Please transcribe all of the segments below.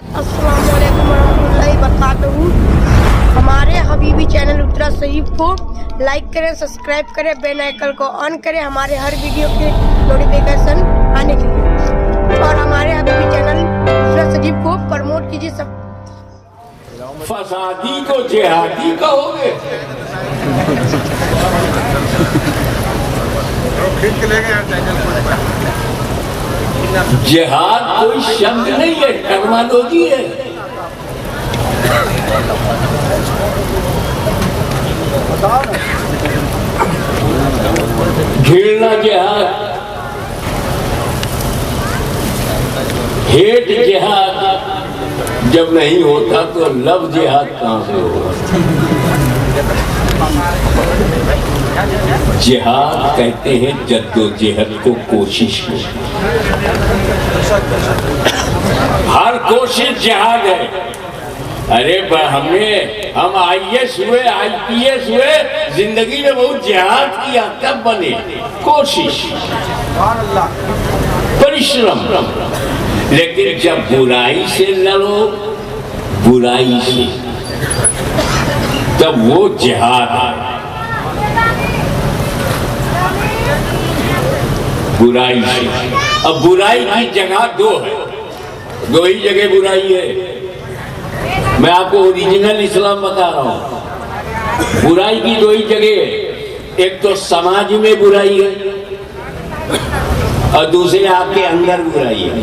अस्सलामुअलैकुम वरहमतुल्लाहि वबरकातुहू। हमारे हबीबी चैनल उतरा शरीफ को लाइक करें, सब्सक्राइब करें, बेल आइकन को ऑन करें हमारे हर वीडियो के नोटिफिकेशन आने के लिए, और हमारे हबीबी चैनल उतरा शरीफ को प्रमोट कीजिए। सब फसादी को जिहादी कहोगे? जिहाद कोई शब्द नहीं है, टर्मिनोलॉजी है। घृणा जिहाद, हेट जिहाद जब नहीं होता तो लव जिहाद कहां से होगा? जिहाद कहते हैं जद्दोजहद को, कोशिश को। हर कोशिश जिहाद है। अरे हम IAS हुए, IPS हुए, जिंदगी में बहुत जिहाद किया तब बने। कोशिश, परिश्रम। लेकिन जब बुराई से लड़ो, बुराई से, तब वो जिहाद है। बुराई से। अब बुराई की जगह दो है, दो ही जगह बुराई है। मैं आपको ओरिजिनल इस्लाम बता रहा हूं। बुराई की दो ही जगह, एक तो समाज में बुराई है और दूसरे आपके अंदर बुराई है।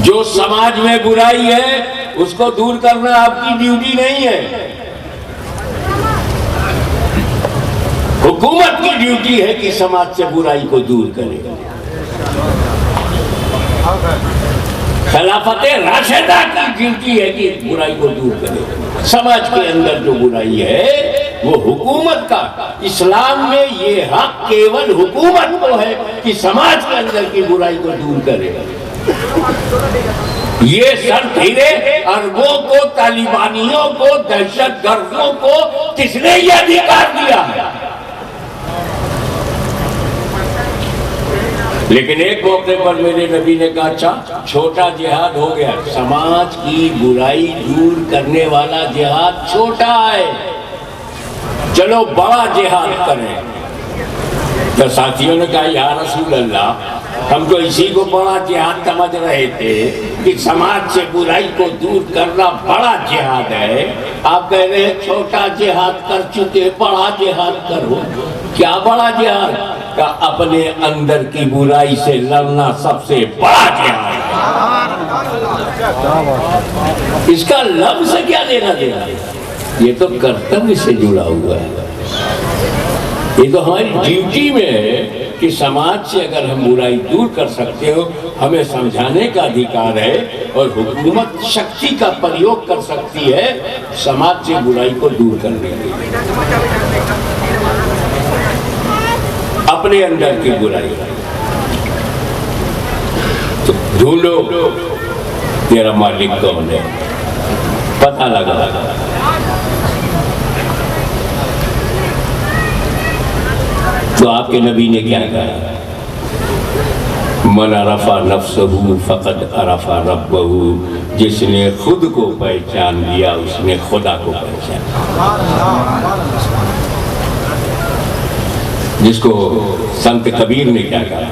जो समाज में बुराई है उसको दूर करना आपकी ड्यूटी नहीं है, हुकूमत की ड्यूटी है कि समाज से बुराई को दूर करे। खिलाफत राशिदा की ड्यूटी है कि बुराई को दूर करे। समाज के अंदर जो बुराई है वो हुकूमत का, इस्लाम में ये हक केवल हुकूमत को है कि समाज के अंदर की बुराई को दूर करे। ये सर धीरे अरबों को, तालिबानियों को, दहशत गर्दों को किसने ये अधिकार दिया है? लेकिन एक मौके पर मेरे नबी ने कहा, अच्छा छोटा जिहाद हो गया, समाज की बुराई दूर करने वाला जिहाद छोटा है, चलो बड़ा जिहाद करें। तो साथियों ने कहा, या रसूल अल्लाह, हम तो इसी को बड़ा जिहाद समझ रहे थे कि समाज से बुराई को दूर करना बड़ा जिहाद है। आप कह रहे हैं छोटा जिहाद कर चुके, बड़ा जिहाद करो। क्या बड़ा जिहाद? का अपने अंदर की बुराई से लड़ना सबसे बड़ा जिहाद है। इसका लब से क्या लेना देना? ये तो कर्तव्य से जुड़ा हुआ है। ये तो हमारी ड्यूटी में है कि समाज से अगर हम बुराई दूर कर सकते हो, हमें समझाने का अधिकार है, और हुकूमत शक्ति का प्रयोग कर सकती है समाज से बुराई को दूर करने के लिए। अपने अंदर की बुराई तो ढूंढो तेरा मालिक कौन है, पता लगा। तो आपके नबी ने क्या कहा? मन अरफा नफ्सहू फकद अरफा रब्बहू। जिसने खुद को पहचान लिया उसने खुदा को पहचाना। जिसको संत कबीर ने क्या कहा?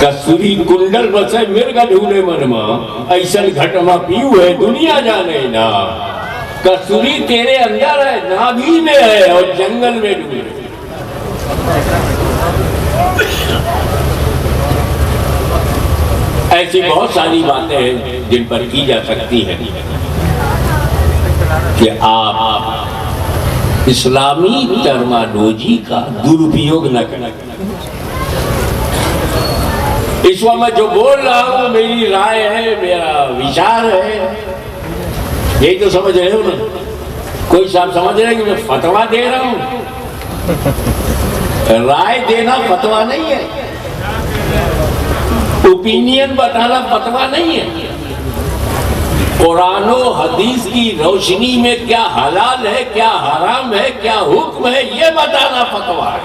कस्तूरी कुंडल बसे मिर्ग ढूंढे मनमा, ऐसन घटमा पीऊ है दुनिया जाने ना। कस्तूरी तेरे अंदर है, नाभि में है, और जंगल में ढूंढे। ऐसी बहुत सारी बातें हैं जिन पर की जा सकती है कि आप इस्लामी टर्मिनोलॉजी का दुरुपयोग न करें। इस वक्त मैं जो बोल रहा हूं मेरी राय है, मेरा विचार है, यही तो समझ रहे हो ना? कोई साहब समझ रहे हैं कि मैं फतवा दे रहा हूं? राय देना फतवा नहीं है, ओपिनियन बताना फतवा नहीं है। कुरान और हदीस की रोशनी में क्या हलाल है, क्या हराम है, क्या हुक्म है, ये बताना फतवा है।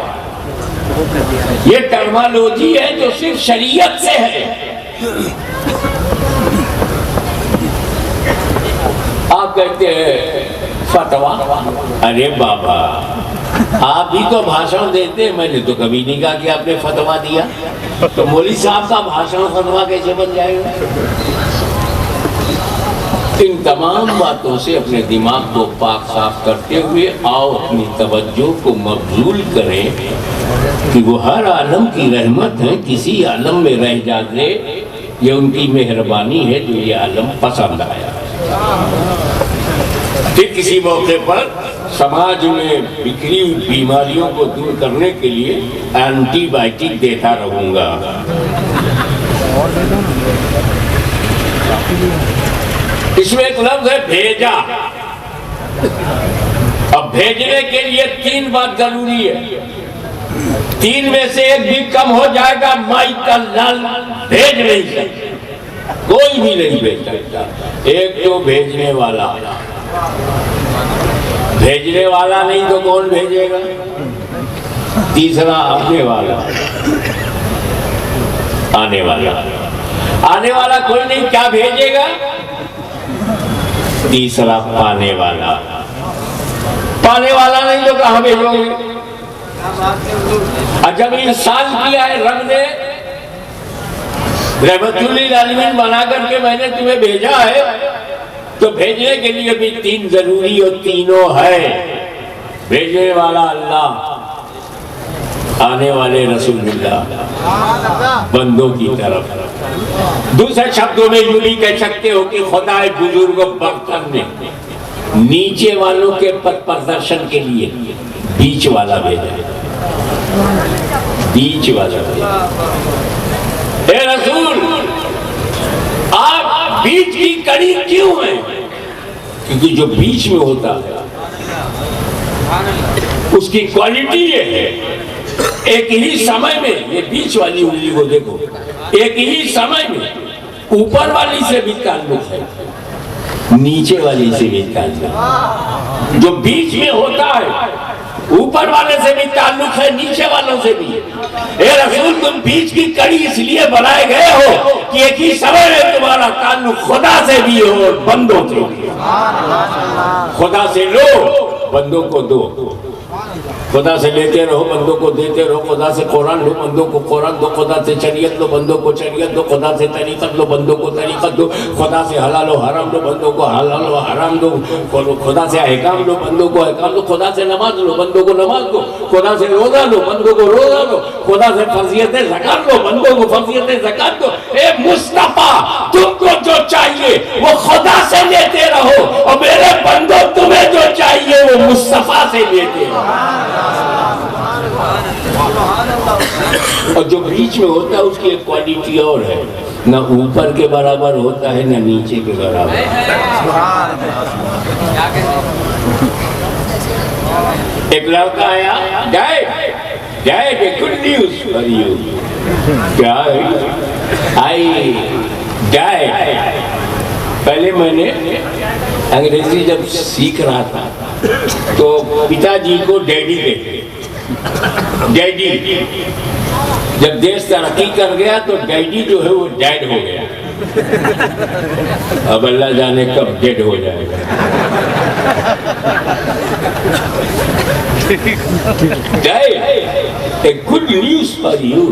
ये टर्मिनोलॉजी है जो सिर्फ शरीयत से है। आप कहते हैं फतवा। अरे बाबा, आप भी तो भाषण देते हैं, मैंने तो कभी नहीं कहा कि आपने फतवा दिया। तो मौलवी साहब का भाषण फतवा कैसे बन जाएगा? इन तमाम बातों से अपने दिमाग को पाक साफ करते हुए आओ अपनी तवज्जो को मबजूल करें कि वो हर आलम की रहमत है, किसी आलम में रह जाते ये उनकी मेहरबानी है जो ये आलम पसंद आया। फिर किसी मौके पर समाज में बिखरी हुई बीमारियों को दूर करने के लिए एंटीबायोटिक देता रहूंगा। इसमें एक लफ्ज है भेजा। अब भेजने के लिए 3 बात जरूरी है, 3 में से एक भी कम हो जाएगा माइकल लाल भेज नहीं सकते, कोई भी नहीं भेज सकता। एक तो भेजने वाला, भेजने वाला नहीं तो कौन भेजेगा? तीसरा आने वाला, आने वाला, आने वाला कोई नहीं, क्या भेजेगा? तीसरा पाने वाला, पाने वाला नहीं तो कहां भेजोगे? जब इंसान किया है रब ने, रहमतुल्लिल आलमीन बना करके मैंने तुम्हें भेजा है, तो भेजने के लिए भी 3 जरूरी और तीनों है। भेजने वाला अल्लाह, आने वाले रसूलुल्लाह, बंदों की तरफ। दूसरे शब्दों में यूं भी कह सकते हो कि खुदाए बुजुर्ग बर्तन ने नीचे वालों के पथ प्रदर्शन के लिए बीच वाला भेजा, बीच वाला भेजा। ए रसूल, आप बीच की कड़ी क्यों है? क्योंकि जो बीच में होता है उसकी क्वालिटी ये है, एक ही समय में, ये बीच वाली उंगली को देखो, एक ही समय में ऊपर वाली से भी ताल्लुक है, नीचे वाली से भी ताल्लुक। जो बीच में होता है ऊपर वाले से भी ताल्लुक है, नीचे वालों से भी। ए रसूल, तुम बीच की कड़ी इसलिए बनाए गए हो कि एक ही समय में तुम्हारा ताल्लुक खुदा से भी हो और बंदों से भी। खुदा से लो, बंदों को दो, खुदा से लेते रहो, बंदों को देते रहो। खुदा से कुरान लो, बंदों को कुरान दो। खुदा से शरीयत लो, बंदों को शरीयत दो। खुदा से तरीकत लो, बंदों को तरीकत दो। खुदा से हलाल व हराम लो, बंदों को हलाल व हराम दो। खुदा से अहकाम लो, बंदों को अहकाम लो। खुदा से नमाज लो, बंदों को नमाज दो। खुदा से रोजा लो, बंदों को रोजा लो। खुदा से फर्जियत ज़कात लो, बंदों को फर्जियत ज़कात दो। ए मुस्तफा, तुमको जो चाहिए वो खुदा से लेते रहो, और मेरे बंदों तुम्हें जो चाहिए वो मुस्तफा से लेते रहो। और जो बीच में होता है उसकी एक क्वालिटी और है, ना ऊपर के बराबर होता है ना नीचे के बराबर। एक लड़का आया, गुड न्यूज फॉर यू। क्या है? आई डाइड। पहले मैंने अंग्रेजी जब सीख रहा था तो पिताजी को डैडी कहते, डैडी। जब देश तरक्की कर गया तो डैडी जो है वो डैड हो गया। अब अल्लाह जाने कब डेड हो जाएगा। Dad, a good news for you.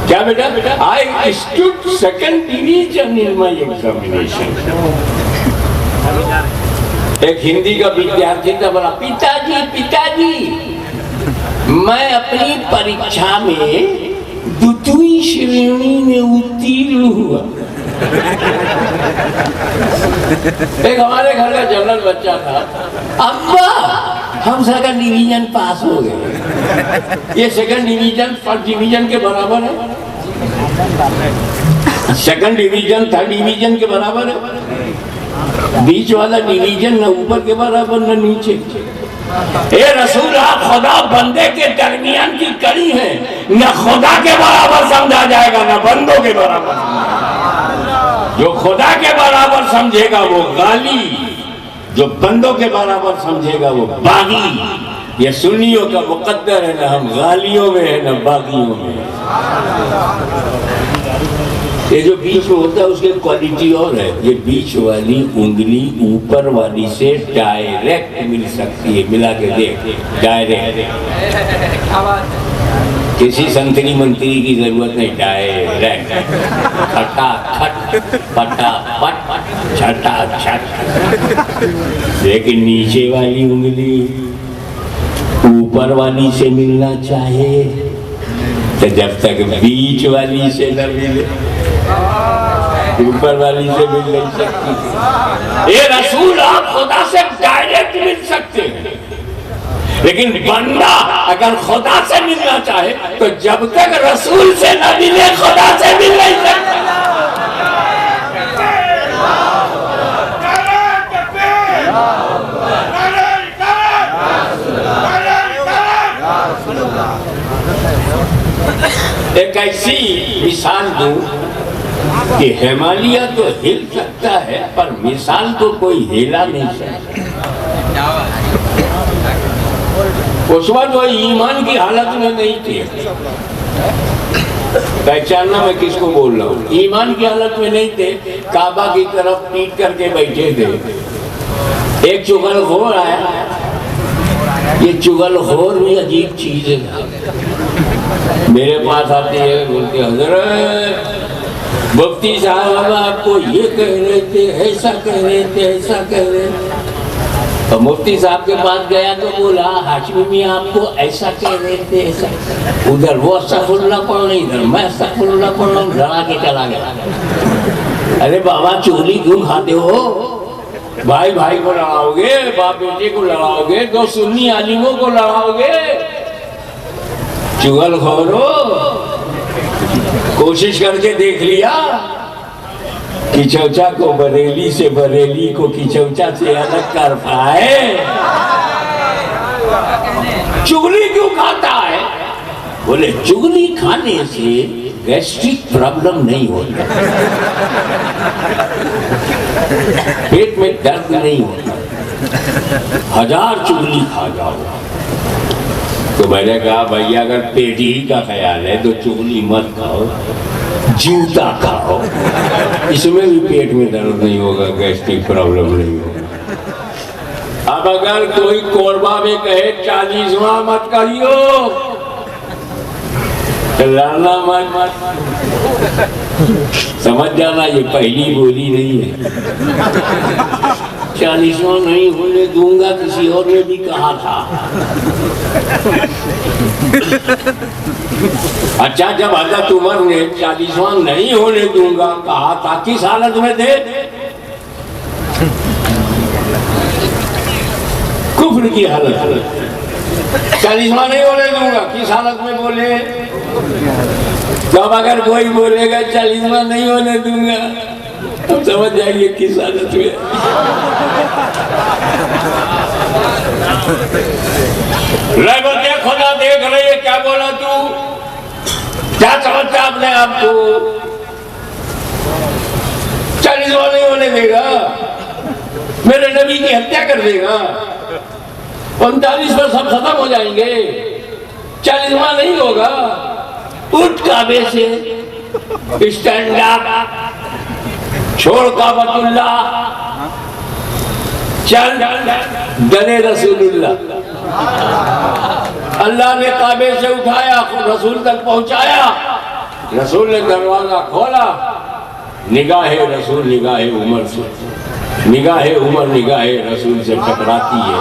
क्या बेटा? I stood second division in my examination. एक हिंदी का विद्यार्थी था, बोला पिताजी पिताजी, मैं अपनी परीक्षा में 2वीं श्रेणी में उत्तीर्ण हुआ। एक हमारे घर का जनरल बच्चा था, अब्बा हम सेकंड डिवीजन पास हो गए। ये सेकंड डिवीजन फर्स्ट डिवीजन के बराबर है, सेकंड डिवीजन थर्ड डिवीजन के बराबर है। बीच वाला डिवीजन न ऊपर के बराबर न नीचे। ए रसूल, आप खुदा बंदे के दरमियान की कड़ी है, न खुदा के बराबर समझा जाएगा न बंदों के बराबर। जो खुदा के बराबर समझेगा वो गाली, जो बंदों के बराबर समझेगा वो बागी। ये सुन्नियों का मुकद्दर है, न हम गालियों में है न बागियों में। ये जो बीच में होता है उसकी क्वालिटी और है। ये बीच वाली उंगली ऊपर वाली से डायरेक्ट मिल सकती है, मिला के देख, डायरेक्ट, किसी संतरी मंत्री की जरूरत नहीं, डायरेक्ट, खटाखट, फटाफट, छटाछट। लेकिन नीचे वाली उंगली ऊपर वाली से मिलना चाहे तो जब तक बीच वाली से न मिले ऊपर वाली से मिल नहीं सकती। ये रसूल आप खुदा से डायरेक्ट मिल सकते हैं, लेकिन बंदा अगर खुदा से मिलना चाहे तो जब तक रसूल से न मिले खुदा से मिल नहीं सकता। एक ऐसी मिसाल दूं कि हिमालय तो हिल सकता है पर मिसाल तो कोई हिला नहीं सकता। उस वक्त वो ईमान की हालत में नहीं थे। पहचानना मैं किसको बोल रहा हूँ, ईमान की हालत में नहीं थे, काबा की तरफ पीट करके बैठे थे। एक चुगलखोर आया। ये चुगलखोर भी अजीब चीज है। मेरे पास आते हैं, बोलते हजरत मुफ्ती साहब आपको ये कह रहे थे, ऐसा कह रहे थे, ऐसा कह रहे थे। तो मुफ्ती साहब के पास गया तो बोला हाशमी मियां आपको ऐसा कह रहे थे, ऐसा। उधर वो अस्तगफिरुल्लाह पढ़ रही, इधर मैं अस्तगफिरुल्लाह पढ़ रहा हूँ, डरा के चला गया। अरे बाबा चुगली क्यों खाते हो? भाई भाई को लड़ाओगे, बाप बेटे को लड़ाओगे, दो सुन्नी आलिमों को लड़ाओगे? चुगलखोरो, कोशिश करके देख लिया कि चौचा को बरेली से, बरेली को किचौचा से अलग कर पाए? चुगली क्यों खाता है? बोले चुगली खाने से गैस्ट्रिक प्रॉब्लम नहीं होता, पेट में दर्द नहीं होता, 1000 चुगली खा जाओ। तो मैंने कहा भैया अगर पेट ही का ख्याल है तो चुगली मत खाओ, जूता खाओ, इसमें भी पेट में दर्द नहीं होगा, गैस्ट्रिक प्रॉब्लम नहीं होगा। अब अगर कोई कोरबा में कहे 40वां मत करियो, लड़ना मत, समझ जाना ये पहली बोली नहीं है। 40वां नहीं होने दूंगा, किसी और ने भी कहा था। अच्छा, जब हज़रत उमर ने 40वां नहीं होने दूंगा कहा था, किस हालत में थे? कुफ्र की हालत। 40वां नहीं होने दूंगा, किस हालत में बोले? जब अगर कोई बोलेगा 40वां नहीं होने दूंगा, तब समझ जाइए किस हालत में। रहमत खुदा देख रही है, क्या बोला तू? क्या समझता अपने आप को? 40वां नहीं होने देगा, मेरे नबी की हत्या कर देगा, 45 पर सब खत्म हो जाएंगे, 40वां नहीं होगा। उठ काबे से, स्टैंड अप, छोड़ काबतुल्लाह, चल गले रसूलुल्लाह। अल्लाह ने काबे से उठाया, रसूल तक पहुंचाया, रसूल ने दरवाजा खोला, निगाहे रसूल निगाहे उमर से, निगाहे उमर निगाहे रसूल से टकराती है।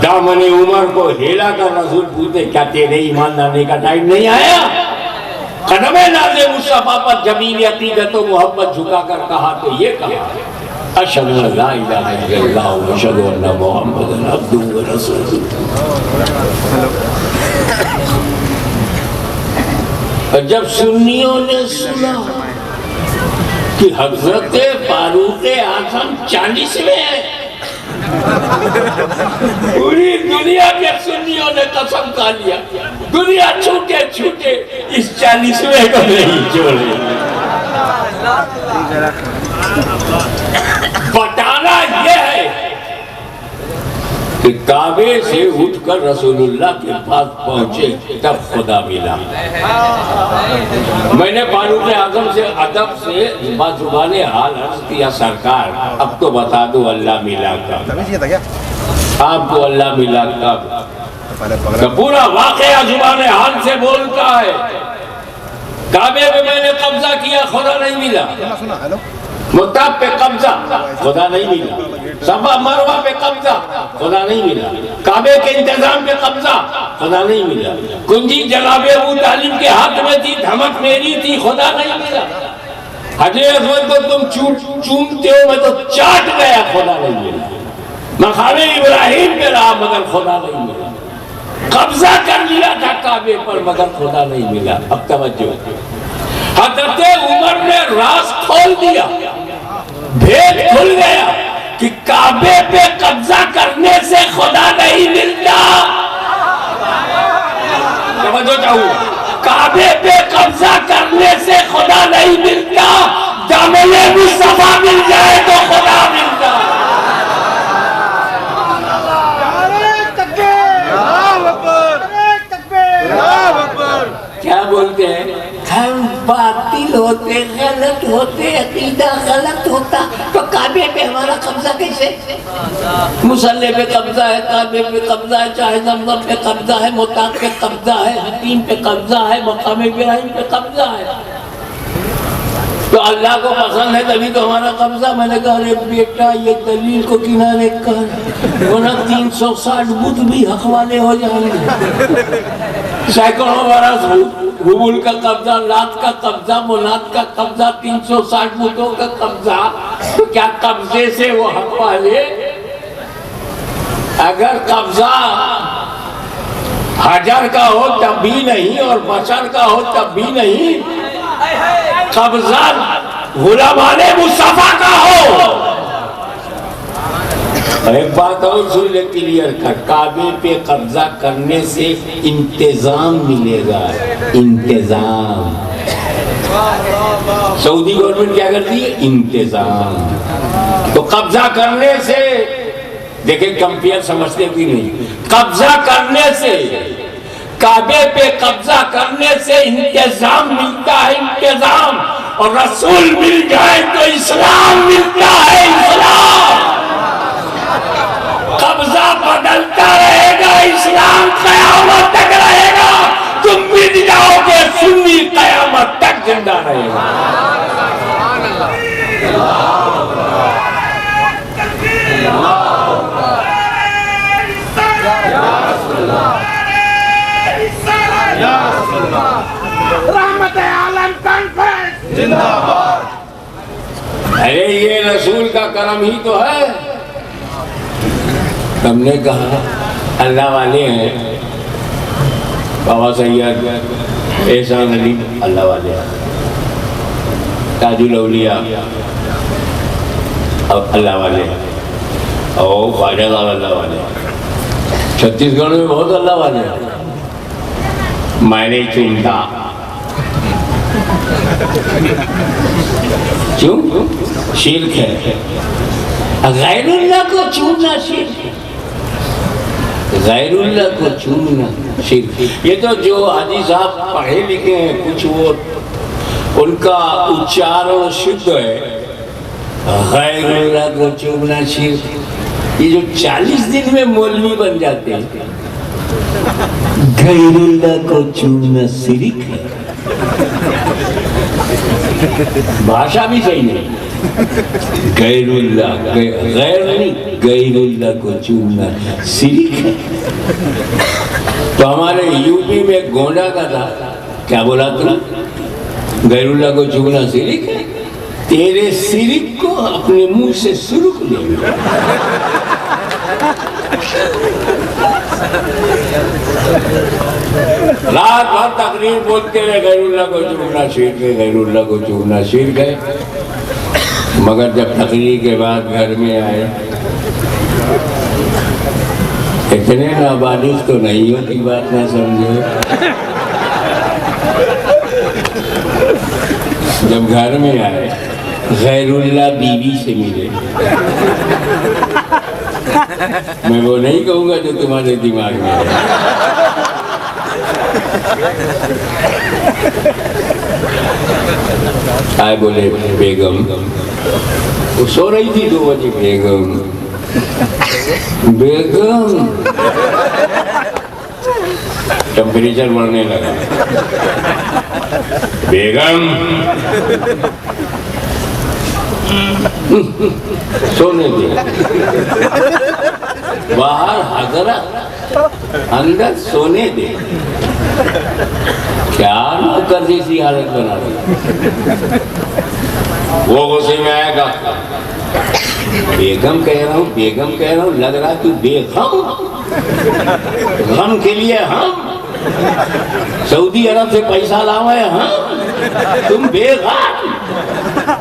दामने उमर को हिला कर रसूल पूछते क्या तेरे ईमान लाने का टाइम नहीं आया? कदमे नाज़े मुस्तफा पर जमीन अतीकत मोहब्बत झुका कर कहा तो ये कहा अशहदु अल्ला इलाहा इल्लल्लाह व अशहदु अन्ना मुहम्मदन अब्दुहु व रसूलुहु। जब सुन्नियों ने सुना कि हजरत फारूक आज़म 40वें हैं, पूरी दुनिया के सुन्नियों ने कसम खा लिया, दुनिया छूटे छूटे इस 40वें को नहीं छोड़े। बताना यह है कि काबे से उठकर रसूलुल्लाह के पास पहुंचे तब खुदा मिला। मैंने फारूक आजम से अदब से बाजुबाने हाल अर्ज किया, सरकार अब तो बता दो अल्लाह मिला कब, आपको अल्लाह मिला कब? तो पूरा वाकया जुबाने हाल से बोलता है, काबे में मैंने कब्जा किया, खुदा नहीं मिला। मुताब पे कब्जा, खुदा नहीं मिला। सफा मरवा पे कब्जा, खुदा नहीं मिला। काबे के इंतजाम पे कब्जा, खुदा नहीं मिला। कुंजी जनाबे अबू तालिब के हाथ में थी, धमक मेरी थी, खुदा नहीं मिला। हजरत असवद को तुम चूमते हो, मैं तो चाट गया, खुदा नहीं मिला। मकामे इब्राहिम पे रहा मगर खुदा नहीं मिला। कब्जा कर लिया था काबे पर मगर खुदा नहीं मिला। अब तवज्जो, हजरत उमर ने राज खोल दिया, भेद खुल गया कि काबे पे कब्जा करने से खुदा नहीं मिलता। तवज्जो चाहूंगा, काबे पे कब्जा करने से खुदा नहीं मिलता, दामने मुस्तफा मिल जाए तो खुदा मिलता। क्या बोलते हैं, हम बातिल होते, गलत होते, अकीदा गलत होता तो काबे पे हमारा कब्जा कैसे? मुसल्ले पे कब्जा है, काबे पे कब्जा है, चाहे जमजम पे कब्जा है, मुताब पे कब्जा है, हतीम पे कब्जा है, मकाम इब्राहिम पे कब्जा है। तो अल्लाह को पसंद है तभी तो हमारा कब्जा। मैंने कहा अरे बेटा ये दलील को किनारे कर, वरना 360 बुत भी हक वाले हो जाएंगे। सैकड़ों बरस हुबुल का कब्जा, लात का कब्जा, मुलात का कब्जा, 360 बुतों का कब्जा, तो क्या कब्जे से वो हक वाले? अगर कब्जा हजर का हो तब भी नहीं और बशर का हो तब भी नहीं, कब्जा गुलामाने मुस्तफा का हो। एक बात और सुन ले क्लियर कर, काबे पे कब्जा करने से इंतजाम मिलेगा, इंतजाम। सऊदी गवर्नमेंट क्या करती है? इंतजाम। तो कब्जा करने से, देखे कंपेयर समझते कि नहीं, कब्जा करने से, काबे पे कब्जा करने से इंतजाम मिलता है, इंतजाम। और रसूल मिल जाए तो इस्लाम मिलता है, इस्लाम। कब्जा बदलता रहेगा, इस्लाम कयामत तक रहेगा। तुम मिट जाओगे, सुन्नी कयामत तक जिंदा रहेगा। रहमत आलम कॉन्फ्रेंस जिंदाबाद। अरे ये रसूल का करम ही तो है। हमने कहा अल्लाह वाले हैं, बाबा सैयद एहसान अली अल्लाह वाले हैं, ताजुल औलिया अल्लाह वाले हैं, और ख्वाजा अल्लाह वाले हैं। छत्तीसगढ़ में बहुत अल्लाह वाले हैं। मैंने चुनता क्यों? शिर्क है। गैरुल्लाह को चूमना शिर्क, गैरुल्लाह को चूमना शिर्क। ये तो जो हाजी साहब पढ़े लिखे हैं, कुछ वो उनका उच्चारण शुद्ध है। गैरुल्लाह को चूमना शिर्क। ये जो 40 दिन में मौलवी बन जाते हैं, गैरुल्लाह को चूमना शिर्क है। भाषा भी सही नहीं। गैरुल्लाह, गैर नहीं, गैरुल्लाह को चूमना शिर्क है। तो हमारे यूपी में गोंडा का था, क्या बोला तू? गैरुल्लाह को चूमना शिर्क है। तेरे शिर्क को अपने मुंह से सुरुक ले। रात भर तकरीर बोलते रहे, गैरुल्लाह को चूमना शिर्क है, गैरुल्लाह को चूमना शिर्क है। मगर जब तकरीर के बाद घर में आए, इतने नाबालिग तो नहीं हो की बात ना समझे। जब घर में आए, गैरुल्लाह बीवी से मिले। मैं वो नहीं कहूंगा जो तुम्हारे दिमाग में है। आए बोले बेगम, वो सो रही थी 2 बजे। बेगम बेगम, टेम्परेचर बढ़ने लगा। बेगम सोने दे। बाहर हजरत, अंदर सोने दे। क्या नौकर जैसी हालत बना रही। वो गुस्से में आएगा, बेगम कह रहा हूँ, बेगम कह रहा हूँ, लग रहा तू बेगम। गम के लिए हम सऊदी अरब से पैसा लावे हम, तुम बेगम।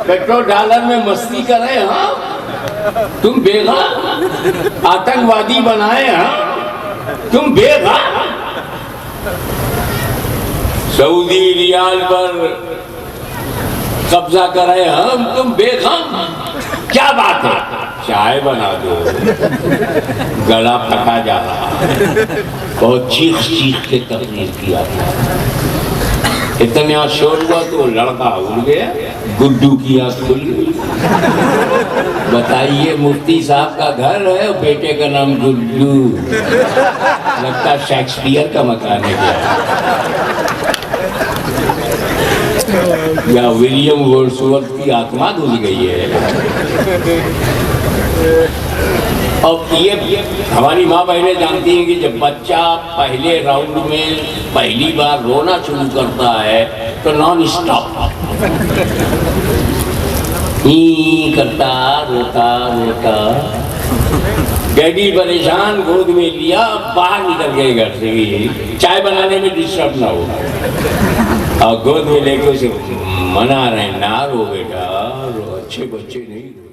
पेट्रोल डॉलर में मस्ती करे हम, तुम बेगम। आतंकवादी बनाए हम, तुम बेगम। सऊदी रियाल पर कब्जा करे हम, तुम बेगम। क्या बात है, चाय बना दो। गला फटा जा रहा, बहुत चीख चीख के तकलीफ किया था। इतना शोर हुआ तो लड़का उड़ गया, गुड्डू की आंख खुल गई। बताइए, मुफ्ती साहब का घर है, बेटे का नाम गुड्डू। लगता शेक्सपियर का मकान है क्या, या विलियम वर्ड्सवर्थ की आत्मा घुस गई है। और ये हमारी माँ बहनें जानती हैं कि जब बच्चा पहले राउंड में पहली बार रोना शुरू करता है तो नॉन स्टॉप करता, रोता रोता। डैडी परेशान, गोद में लिया, बाहर निकल गए घर से भी, चाय बनाने में डिस्टर्ब ना हो। और गोद में लेके उसे मना रहे, ना रो बेटा, रो, अच्छे बच्चे नहीं रो।